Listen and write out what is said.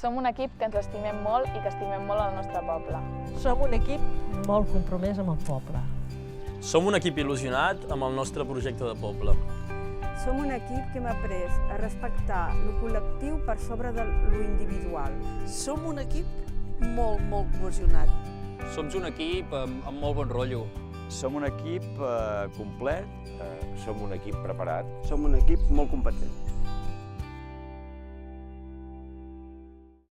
Som un equip que ens estimem molt i que estimem molt el nostre poble. Som un equip molt compromès amb el poble. Som un equip il·lusionat amb el nostre projecte de poble. Som un equip que hem après a respectar lo col·lectiu per sobre de lo individual. Som un equip molt cohesionat. Som un equip amb molt bon rotllo. Som un equip complet. Som un equip preparat. Som un equip molt competent.